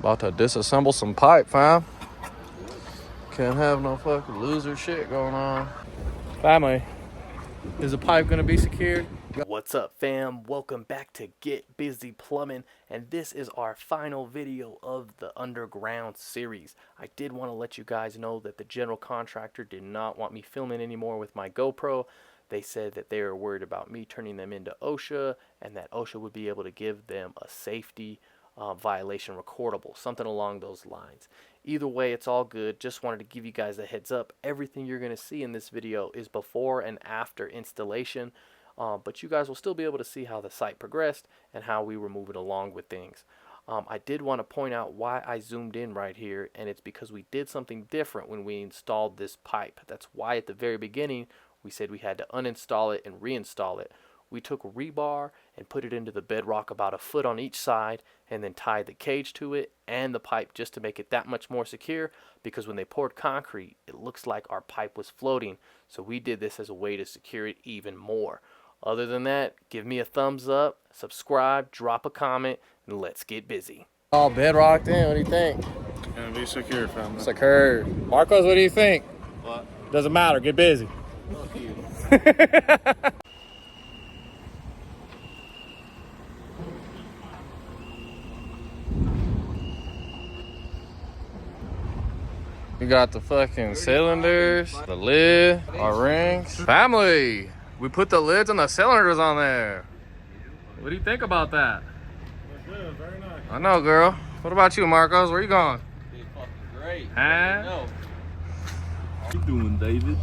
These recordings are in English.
About to disassemble some pipe, fam. Can't have no fucking loser shit going on. Family, is the pipe gonna be secured? What's up, fam? Welcome back to Get Busy Plumbing, and this is our final video of the underground series. I did want to let you guys know that the general contractor did not want me filming anymore with my GoPro. They said that they were worried about me turning them into OSHA, and that OSHA would be able to give them a safety violation recordable, something along those lines. Either way, it's all good. Just wanted to give you guys a heads up. Everything you're going to see in this video is before and after installation. But you guys will still be able to see how the site progressed and how we were moving along with things. I did want to point out why I zoomed in right here, and it's because we did something different when we installed this pipe. That's why at the very beginning we said we had to uninstall it and reinstall it. We took rebar and put it into the bedrock about a foot on each side and then tied the cage to it and the pipe just to make it that much more secure, because when they poured concrete it looks like our pipe was floating, so we did this as a way to secure it even more. Other than that, give me a thumbs up, subscribe, drop a comment, and let's get busy. All bedrocked in, what do you think? Gonna be secure, family. Secure. Marcos, what do you think? What? Doesn't matter, get busy. Fuck you. We got the fucking cylinders, the lid, our rings. Family, we put the lids and the cylinders on there. What do you think about that? That's good, very nice. I know, girl. What about you, Marcos? Where you going? It's fucking great. Huh? No. What you doing, David?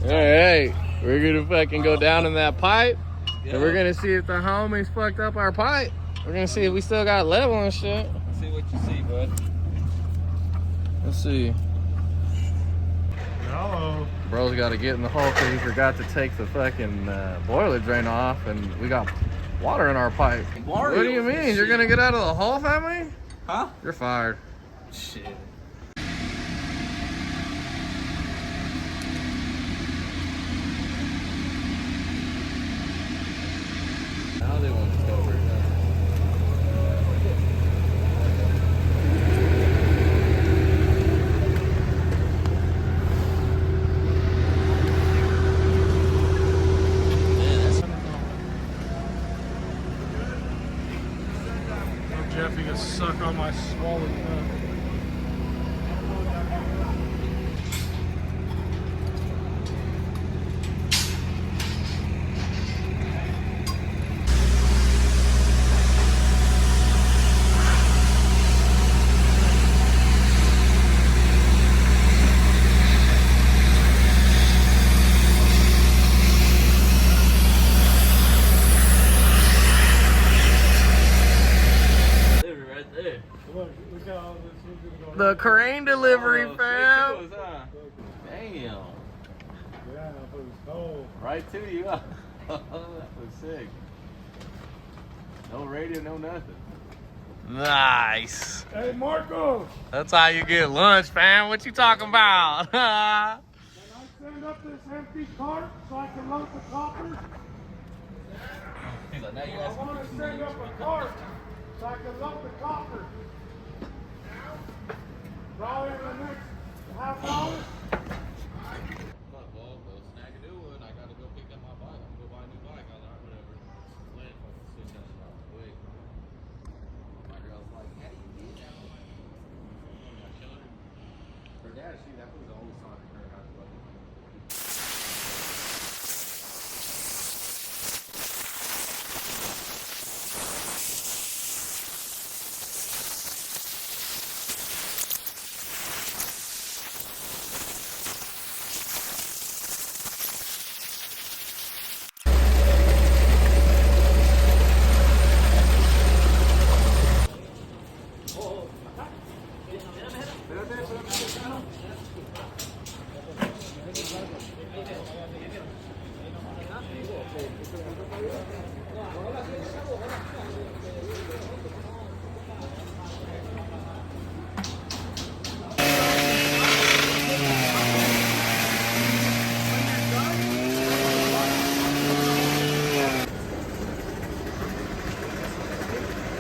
Hey, we're gonna fucking go down in that pipe, and we're gonna see if the homies fucked up our pipe. We're gonna see if we still got level and shit. See what you see, bud. Let's see. Hello. Bro's got to get in the hole because he forgot to take the fucking boiler drain off, and we got water in our pipe. Mario, What do you mean? You're gonna get out of the hole, family? Huh? You're fired. Shit. Now they want to cover it. Jeffy gonna suck on my swollen cup. Right there. Look, look how all this is gonna go. The crane delivery, Oh, fam. shit, huh? Damn. Yeah, it was cold. Right to you. Huh? That was sick. No radio, no nothing. Nice. Hey, Marco! That's how you get lunch, fam. What you talking about? Can I send up this empty cart so I can load the copper? He's like, now you I asking want to send up a cart so I can load the copper. Probably in the next half hour. Snag a new one. I gotta go pick up my bike. I'm gonna go buy a new bike. I was like, whatever. Let fucking switch that shit off quick. My girl's like, how do you do that? I'm like, I'm gonna kill her. Her dad, that was the only song her and I was fucking.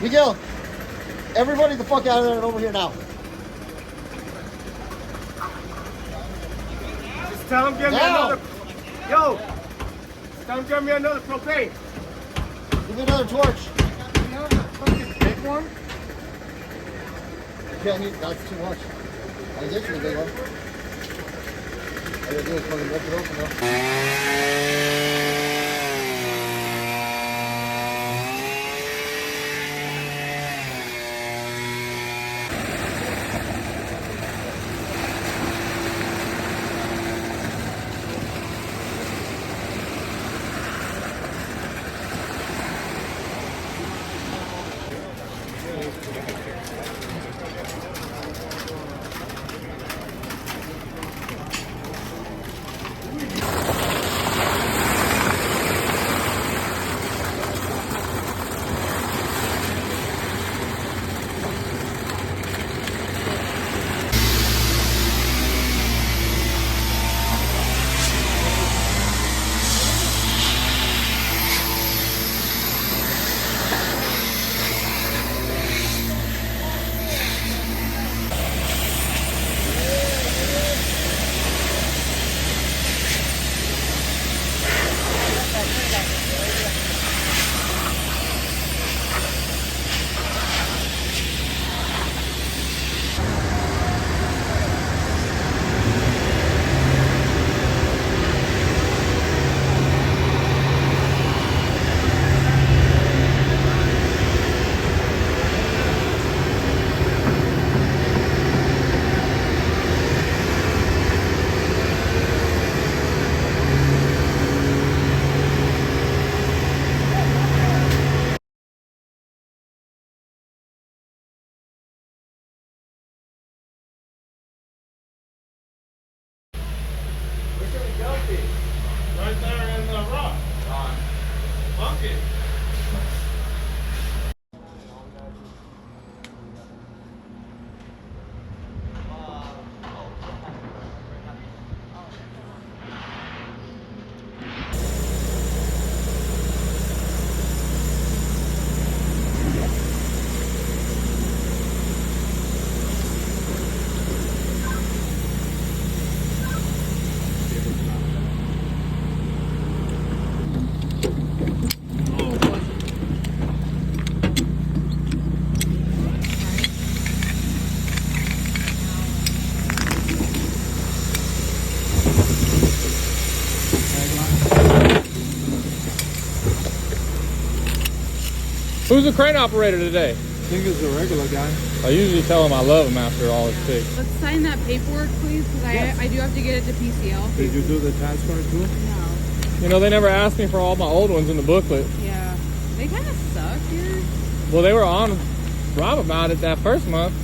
Miguel. Everybody the fuck out of there and over here now. Just tell him give me Now. another. Yo. Tell him give me another propane. Give me another torch. You have a fucking big one? Can't eat, that's too much. I can get you a big one. All you gotta do is fucking rip it open though. Right there in the rock. Bucket. Who's the crane operator today? I think it's a regular guy. I usually tell him I love him after all his picks. Let's sign that paperwork, please, because I do have to get it to PCL. Did you do the transfer too? No. You know, they never asked me for all my old ones in the booklet. Yeah. They kind of suck here. Well, they were on Rob about it that first month.